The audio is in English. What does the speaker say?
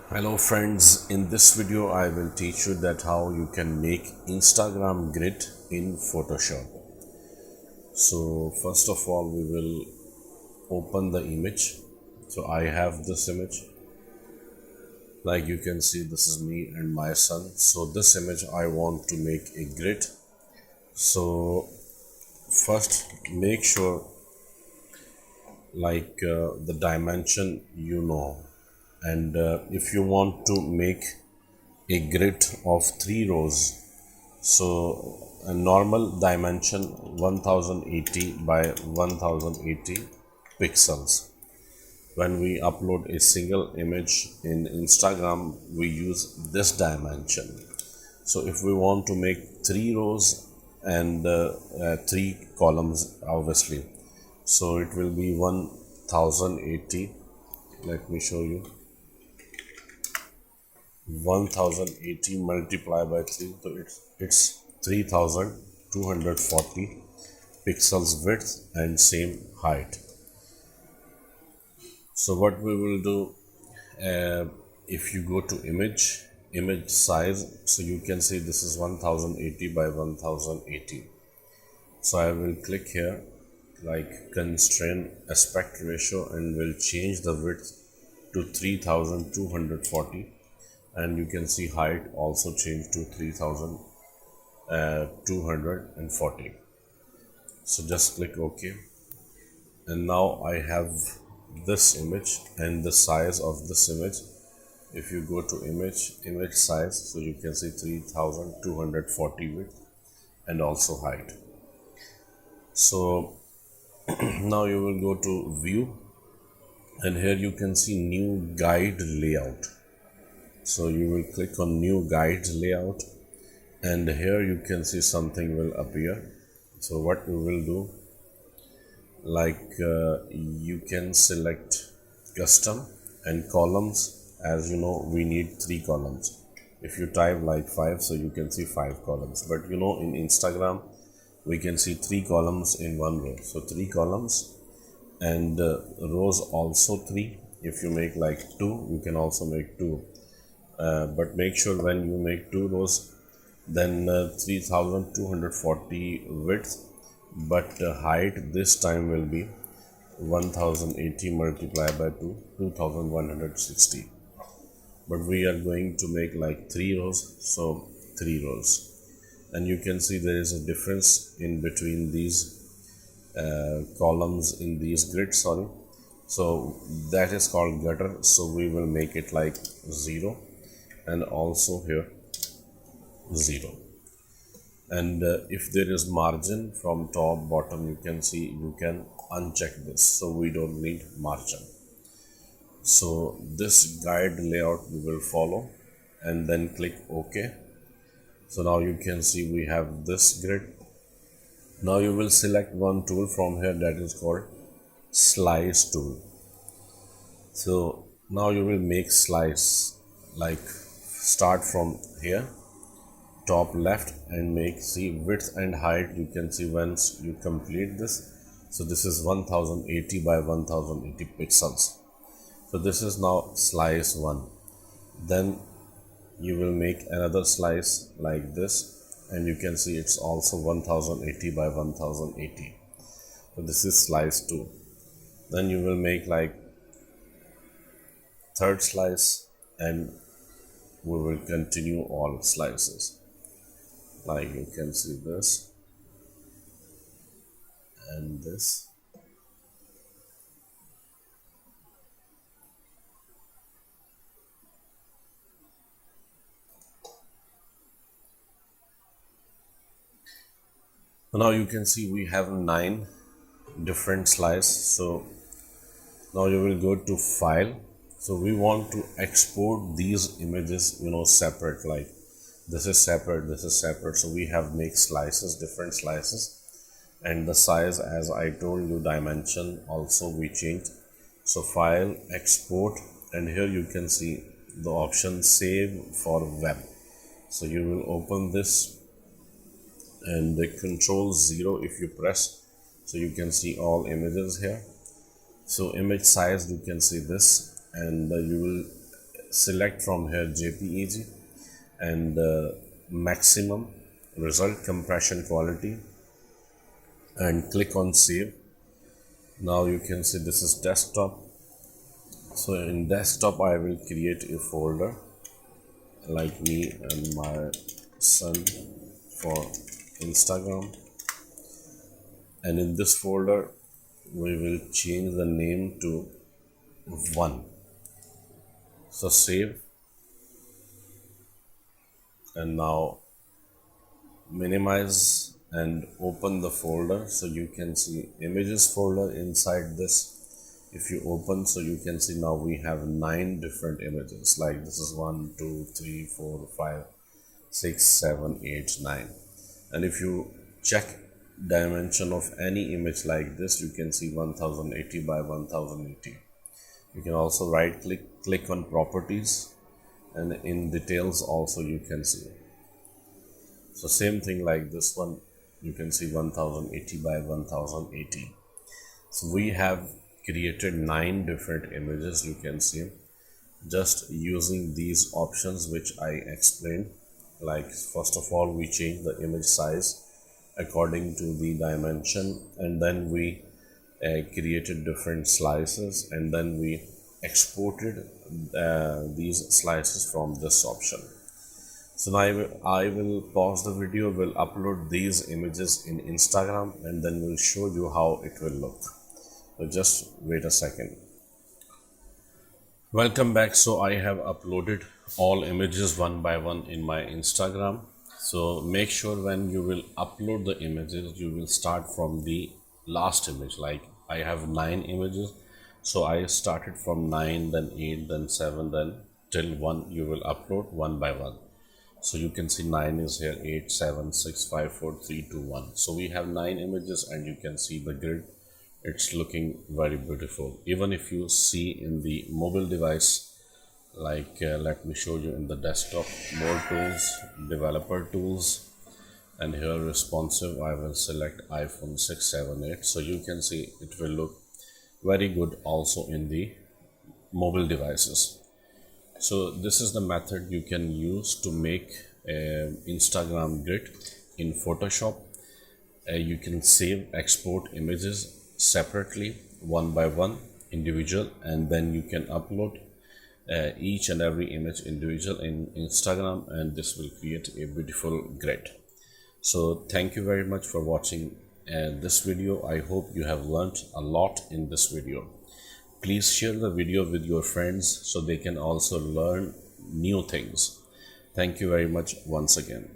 Hello friends, in this video I will teach you that how you can make Instagram grid in Photoshop. So first of all we will open the image. So I have this image, like you can see this is me and my son. So this image I want to make a grid. So first make sure the dimension and if you want to make a grid of 3 rows, so a normal dimension 1080 by 1080 pixels. When we upload a single image in Instagram, we use this dimension. So if we want to make 3 rows and 3 columns, obviously, so it will be 1080. Let me show you. 1080 multiplied by 3, so it's 3240 pixels width and same height. So what we will do, if you go to image size, so you can see this is 1080 by 1080. So I will click here, like constrain aspect ratio, and will change the width to 3240, and you can see height also change to 3240. So just click OK, and now I have this image and the size of this image. If you go to image size, so you can see 3240 width and also height. So now you will go to view, and here you can see new guide layout. So you will click on new guide layout, and here you can see something will appear. So what we will do, you can select custom and columns. As you know, we need 3 columns. If you type like 5, so you can see 5 columns, but in Instagram we can see 3 columns in one row. So 3 columns, and rows also 3. If you make like 2, you can also make 2, but make sure when you make 2 rows, then 3240 width, but height this time will be 1080 multiplied by 2, 2160. But we are going to make like 3 rows, so 3 rows, and you can see there is a difference in between these columns in these grids, so that is called gutter. So we will make it like 0, and also here 0. And if there is margin from top bottom, you can see, you can uncheck this, so we don't need margin. So this guide layout we will follow, and then click OK. So now you can see we have this grid. Now you will select one tool from here, that is called slice tool. So now you will make slice, like start from here, top left, and make, see, width and height. You can see once you complete this, so this is 1080 by 1080 pixels. So this is now slice 1. Then you will make another slice like this, and you can see it's also 1080 by 1080. So this is slice 2. Then you will make like third slice, and we will continue all slices. Like you can see this and this. Now you can see we have 9 different slices. So now you will go to file. So we want to export these images separate, like this is separate, this is separate. So we have make slices, different slices, and the size, as I told you, dimension also we changed. So file, export, and here you can see the option save for web. So you will open this, and the Control 0 if you press, so you can see all images here. So image size, you can see this, and you will select from here JPEG and maximum result compression quality and click on save. Now you can see this is desktop. So in desktop I will create a folder like me and my son for Instagram, and in this folder we will change the name to 1. So save, and now minimize and open the folder so you can see images folder inside this. If you open, so you can see now we have 9 different images, like this is 1 2 3 4 5 6 7 8 9. And if you check dimension of any image like this, you can see 1080 by 1080. You can also right click on properties, and in details also you can see. So same thing like this one, you can see 1080 by 1080. So we have created 9 different images, you can see, just using these options which I explained. Like first of all, we change the image size according to the dimension, and then we created different slices, and then we exported these slices from this option. So now I will pause the video, will upload these images in Instagram, and then we'll show you how it will look. So just wait a second. Welcome back. So I have uploaded all images one by one in my Instagram. So make sure when you will upload the images, you will start from the last image. Like I have 9 images, so I started from 9, then 8, then 7, then till 1. You will upload one by one. So you can see 9 is here, 8 7 6 5 4 3 2 1. So we have 9 images, and you can see the grid. It's looking very beautiful. Even if you see in the mobile device, like let me show you in the desktop, more tools, developer tools, and here responsive, I will select iPhone 6 7 8. So you can see it will look very good also in the mobile devices. So this is the method you can use to make Instagram grid in Photoshop. You can save, export images separately, one by one, individual, and then you can upload each and every image individual in Instagram, and this will create a beautiful grid. So thank you very much for watching this video. I hope you have learned a lot in this video. Please share the video with your friends so they can also learn new things. Thank you very much once again.